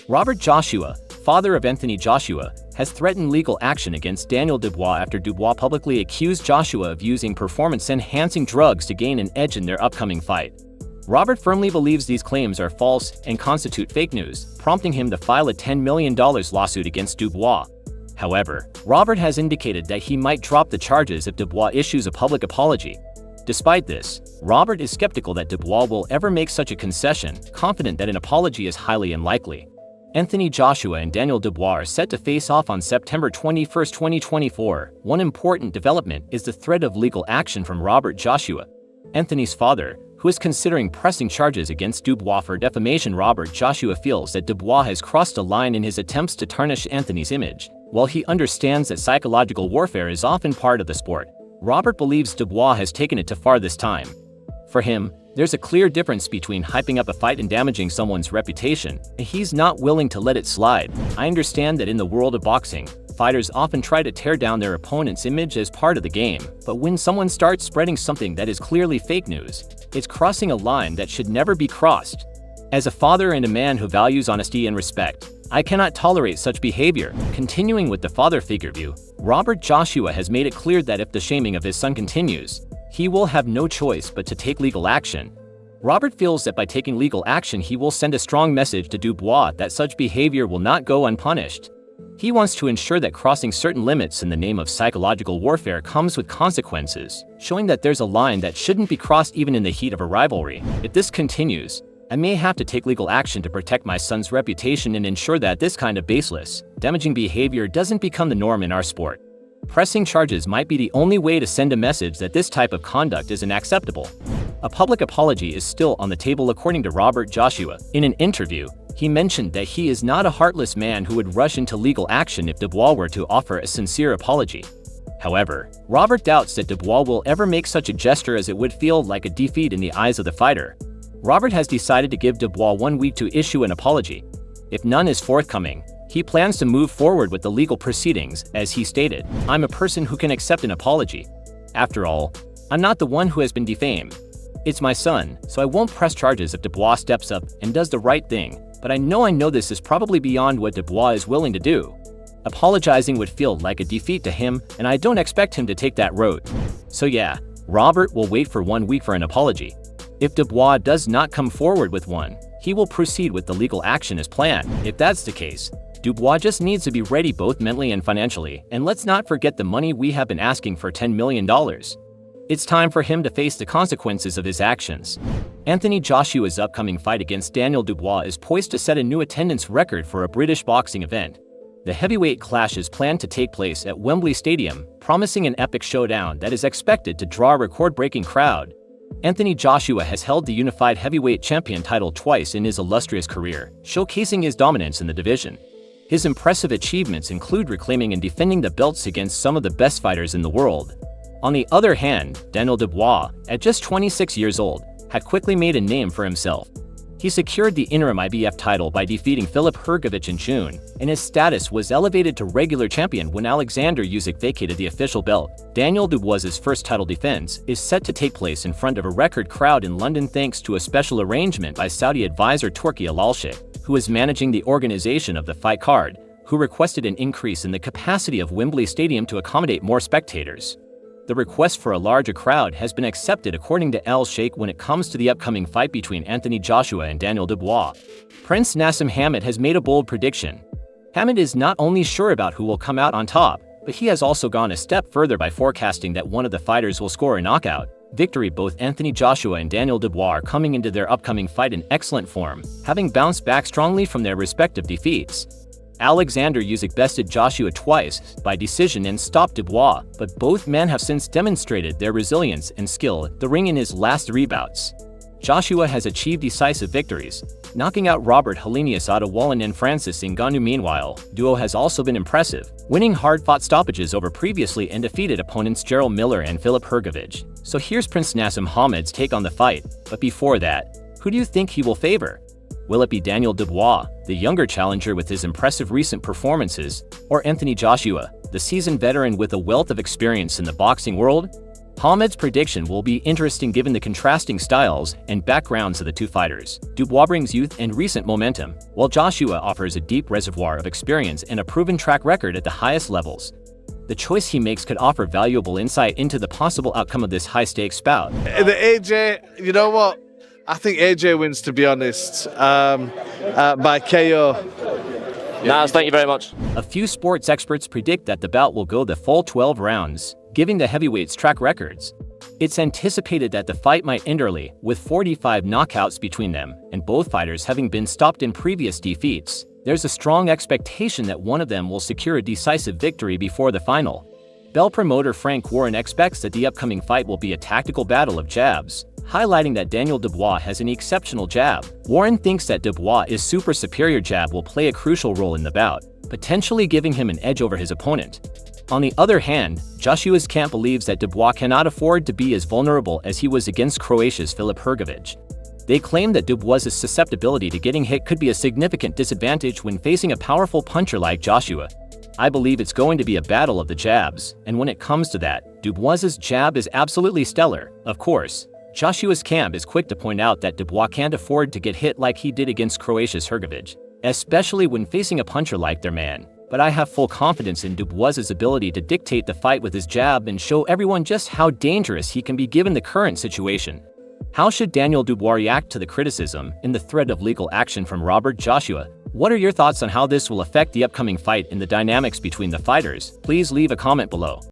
Robert Joshua, father of Anthony Joshua, has threatened legal action against Daniel Dubois after Dubois publicly accused Joshua of using performance-enhancing drugs to gain an edge in their upcoming fight. Robert firmly believes these claims are false and constitute fake news, prompting him to file a $10 million lawsuit against Dubois. However, Robert has indicated that he might drop the charges if Dubois issues a public apology. Despite this, Robert is skeptical that Dubois will ever make such a concession, confident that an apology is highly unlikely. Anthony Joshua and Daniel Dubois are set to face off on September 21, 2024. One important development is the threat of legal action from Robert Joshua, Anthony's father, who is considering pressing charges against Dubois for defamation. Robert Joshua feels that Dubois has crossed a line in his attempts to tarnish Anthony's image. While he understands that psychological warfare is often part of the sport, Robert believes Dubois has taken it too far this time. For him, there's a clear difference between hyping up a fight and damaging someone's reputation, and he's not willing to let it slide. I understand that in the world of boxing, fighters often try to tear down their opponent's image as part of the game, but when someone starts spreading something that is clearly fake news, it's crossing a line that should never be crossed. As a father and a man who values honesty and respect, I cannot tolerate such behavior. Continuing with the father figure view, Robert Joshua has made it clear that if the shaming of his son continues, he will have no choice but to take legal action. Robert feels that by taking legal action he will send a strong message to Dubois that such behavior will not go unpunished. He wants to ensure that crossing certain limits in the name of psychological warfare comes with consequences, showing that there's a line that shouldn't be crossed even in the heat of a rivalry. If this continues, I may have to take legal action to protect my son's reputation and ensure that this kind of baseless, damaging behavior doesn't become the norm in our sport. Pressing charges might be the only way to send a message that this type of conduct isn't acceptable. A public apology is still on the table according to Robert Joshua. In an interview, he mentioned that he is not a heartless man who would rush into legal action if Dubois were to offer a sincere apology. However, Robert doubts that Dubois will ever make such a gesture as it would feel like a defeat in the eyes of the fighter. Robert has decided to give Dubois 1 week to issue an apology. If none is forthcoming, he plans to move forward with the legal proceedings. As he stated, "I'm a person who can accept an apology. After all, I'm not the one who has been defamed. It's my son, so I won't press charges if Dubois steps up and does the right thing, but I know this is probably beyond what Dubois is willing to do. Apologizing would feel like a defeat to him, and I don't expect him to take that road." So yeah, Robert will wait for 1 week for an apology. If Dubois does not come forward with one, he will proceed with the legal action as planned. If that's the case, Dubois just needs to be ready both mentally and financially, and let's not forget the money we have been asking for $10 million. It's time for him to face the consequences of his actions. Anthony Joshua's upcoming fight against Daniel Dubois is poised to set a new attendance record for a British boxing event. The heavyweight clash is planned to take place at Wembley Stadium, promising an epic showdown that is expected to draw a record-breaking crowd. Anthony Joshua has held the unified heavyweight champion title twice in his illustrious career, showcasing his dominance in the division. His impressive achievements include reclaiming and defending the belts against some of the best fighters in the world. On the other hand, Daniel Dubois, at just 26 years old, had quickly made a name for himself. He secured the interim IBF title by defeating Filip Hrgović in June, and his status was elevated to regular champion when Alexander Usyk vacated the official belt. Daniel Dubois's first title defense is set to take place in front of a record crowd in London thanks to a special arrangement by Saudi advisor Turki Al-Sheikh, who is managing the organization of the fight card, who requested an increase in the capacity of Wembley Stadium to accommodate more spectators. The request for a larger crowd has been accepted according to Al-Sheikh when it comes to the upcoming fight between Anthony Joshua and Daniel Dubois. Prince Nassim Hamed has made a bold prediction. Hamed is not only sure about who will come out on top, but he has also gone a step further by forecasting that one of the fighters will score a knockout victory. Both Anthony Joshua and Daniel Dubois are coming into their upcoming fight in excellent form, having bounced back strongly from their respective defeats. Alexander Usyk bested Joshua twice by decision and stopped Dubois, but both men have since demonstrated their resilience and skill in the ring in his last 3 bouts. Joshua has achieved decisive victories, knocking out Robert Helenius Ottawallen and Francis Ngannou. Meanwhile, Duo has also been impressive, winning hard-fought stoppages over previously undefeated opponents Gerald Miller and Filip Hrgović. So here's Prince Nassim Hamed's take on the fight, but before that, who do you think he will favor? Will it be Daniel Dubois, the younger challenger with his impressive recent performances, or Anthony Joshua, the seasoned veteran with a wealth of experience in the boxing world? Hamed's prediction will be interesting given the contrasting styles and backgrounds of the two fighters. Dubois brings youth and recent momentum, while Joshua offers a deep reservoir of experience and a proven track record at the highest levels. The choice he makes could offer valuable insight into the possible outcome of this high-stakes bout. The AJ, you know what? I think AJ wins, to be honest, by KO. Nice, thank you very much. A few sports experts predict that the bout will go the full 12 rounds, giving the heavyweights track records. It's anticipated that the fight might end early, with 45 knockouts between them, and both fighters having been stopped in previous defeats. There's a strong expectation that one of them will secure a decisive victory before the final. Bell promoter Frank Warren expects that the upcoming fight will be a tactical battle of jabs, highlighting that Daniel Dubois has an exceptional jab. Warren thinks that Dubois' super superior jab will play a crucial role in the bout, potentially giving him an edge over his opponent. On the other hand, Joshua's camp believes that Dubois cannot afford to be as vulnerable as he was against Croatia's Filip Hrgović. They claim that Dubois' susceptibility to getting hit could be a significant disadvantage when facing a powerful puncher like Joshua. I believe it's going to be a battle of the jabs, and when it comes to that, Dubois' jab is absolutely stellar. Of course, Joshua's camp is quick to point out that Dubois can't afford to get hit like he did against Croatia's Hrgović, especially when facing a puncher like their man. But I have full confidence in Dubois' ability to dictate the fight with his jab and show everyone just how dangerous he can be given the current situation. How should Daniel Dubois react to the criticism and the threat of legal action from Robert Joshua? What are your thoughts on how this will affect the upcoming fight and the dynamics between the fighters? Please leave a comment below.